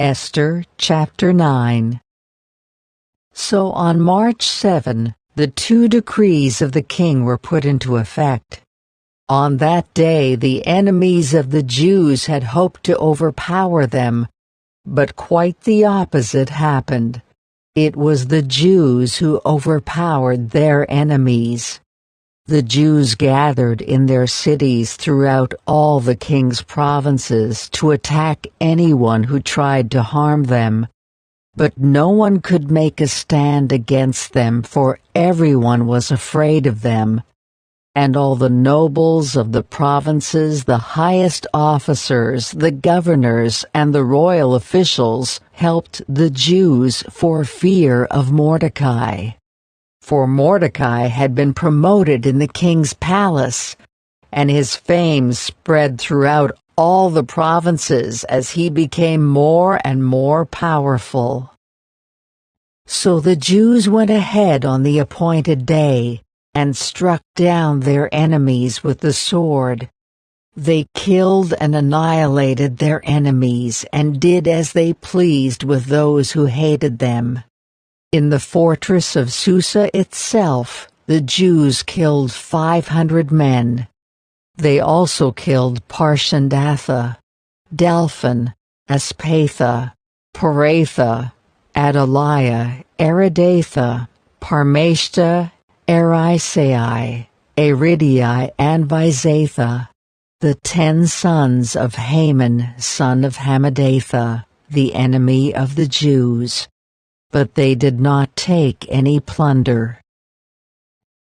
Esther chapter 9. So on March 7, the 2 decrees of the king were put into effect. On that day the enemies of the Jews had hoped to overpower them, but quite the opposite happened. It was the Jews who overpowered their enemies. The Jews gathered in their cities throughout all the king's provinces to attack anyone who tried to harm them. But no one could make a stand against them, for everyone was afraid of them. And all the nobles of the provinces, the highest officers, the governors, and the royal officials helped the Jews for fear of Mordecai. For Mordecai had been promoted in the king's palace, and his fame spread throughout all the provinces as he became more and more powerful. So the Jews went ahead on the appointed day and struck down their enemies with the sword. They killed and annihilated their enemies and did as they pleased with those who hated them. In the fortress of Susa itself, the Jews killed 500 men. They also killed Parshandatha, Delphin, Aspatha, Paratha, Adaliah, Aridatha, Parmashta, Arisai, Aridai, and Vizatha, the 10 sons of Haman, son of Hammedatha, the enemy of the Jews. But they did not take any plunder.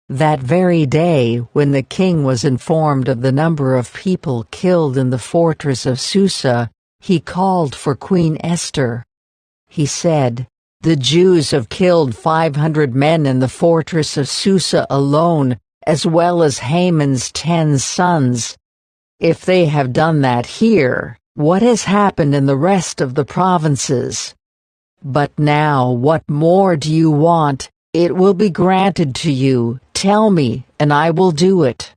That very day, when the king was informed of the number of people killed in the fortress of Susa, he called for Queen Esther. He said, "The Jews have killed 500 men in the fortress of Susa alone, as well as Haman's 10 sons. If they have done that here, what has happened in the rest of the provinces? But now what more do you want? It will be granted to you. Tell me, and I will do it."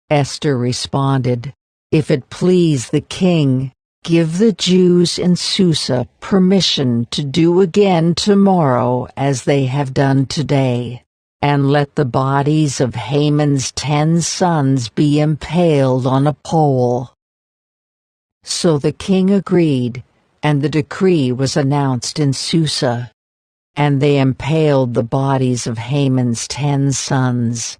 Esther responded, "If it please the king, give the Jews in Susa permission to do again tomorrow as they have done today, and let the bodies of Haman's 10 sons be impaled on a pole." So the king agreed, and the decree was announced in Susa. And they impaled the bodies of Haman's 10 sons.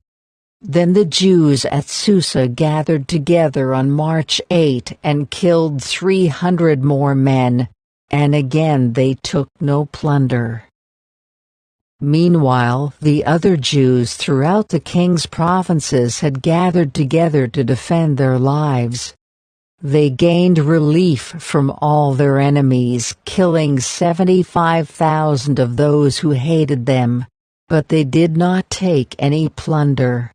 Then the Jews at Susa gathered together on March 8 and killed 300 more men, and again they took no plunder. Meanwhile, the other Jews throughout the king's provinces had gathered together to defend their lives. They gained relief from all their enemies, killing 75,000 of those who hated them, but they did not take any plunder.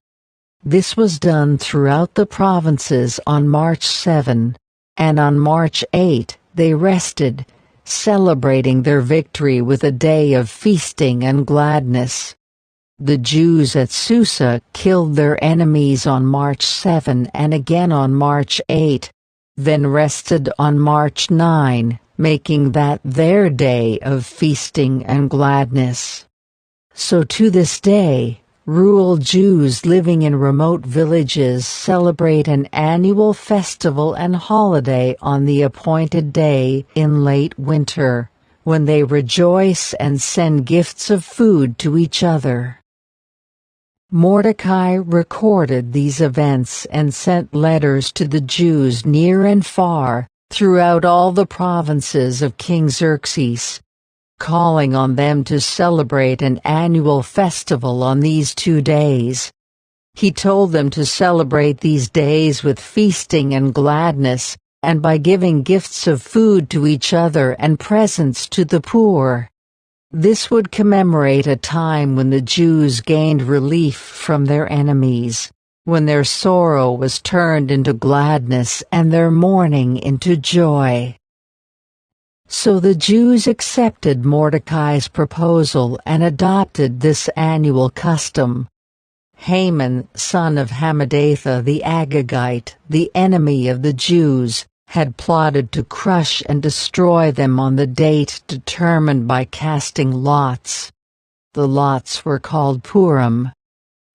This was done throughout the provinces on March 7, and on March 8 they rested, celebrating their victory with a day of feasting and gladness. The Jews at Susa killed their enemies on March 7 and again on March 8. Then rested on March 9, making that their day of feasting and gladness. So to this day, rural Jews living in remote villages celebrate an annual festival and holiday on the appointed day in late winter, when they rejoice and send gifts of food to each other. Mordecai recorded these events and sent letters to the Jews near and far, throughout all the provinces of King Xerxes, calling on them to celebrate an annual festival on these 2 days. He told them to celebrate these days with feasting and gladness, and by giving gifts of food to each other and presents to the poor. This would commemorate a time when the Jews gained relief from their enemies, when their sorrow was turned into gladness and their mourning into joy. So the Jews accepted Mordecai's proposal and adopted this annual custom. Haman, son of Hammedatha the Agagite, the enemy of the Jews, had plotted to crush and destroy them on the date determined by casting lots. The lots were called Purim.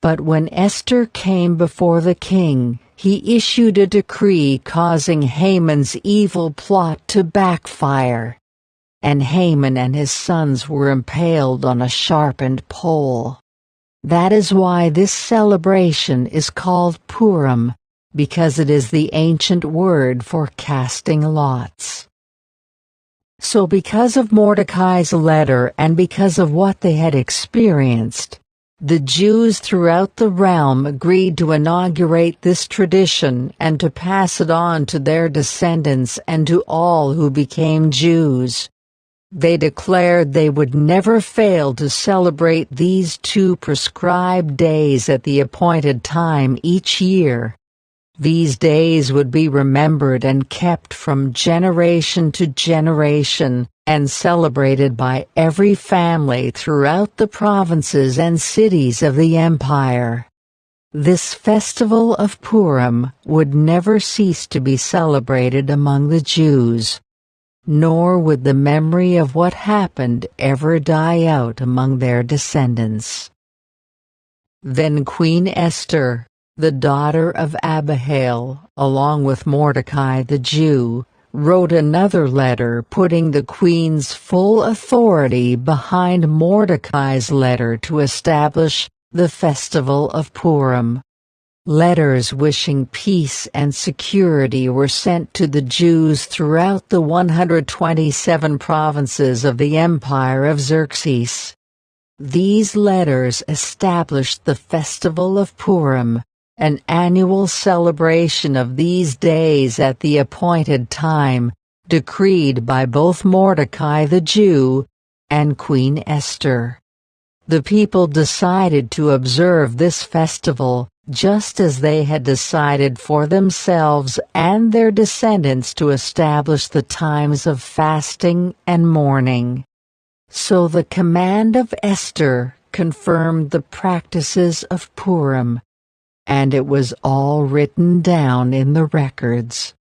But when Esther came before the king, he issued a decree causing Haman's evil plot to backfire. And Haman and his sons were impaled on a sharpened pole. That is why this celebration is called Purim, because it is the ancient word for casting lots. So because of Mordecai's letter and because of what they had experienced, the Jews throughout the realm agreed to inaugurate this tradition and to pass it on to their descendants and to all who became Jews. They declared they would never fail to celebrate these 2 prescribed days at the appointed time each year. These days would be remembered and kept from generation to generation, and celebrated by every family throughout the provinces and cities of the empire. This festival of Purim would never cease to be celebrated among the Jews. Nor would the memory of what happened ever die out among their descendants. Then Queen Esther, the daughter of Abihail, along with Mordecai the Jew, wrote another letter putting the queen's full authority behind Mordecai's letter to establish the festival of Purim. Letters wishing peace and security were sent to the Jews throughout the 127 provinces of the empire of Xerxes. These letters established the festival of Purim, an annual celebration of these days at the appointed time, decreed by both Mordecai the Jew and Queen Esther. The people decided to observe this festival, just as they had decided for themselves and their descendants to establish the times of fasting and mourning. So the command of Esther confirmed the practices of Purim, and it was all written down in the records.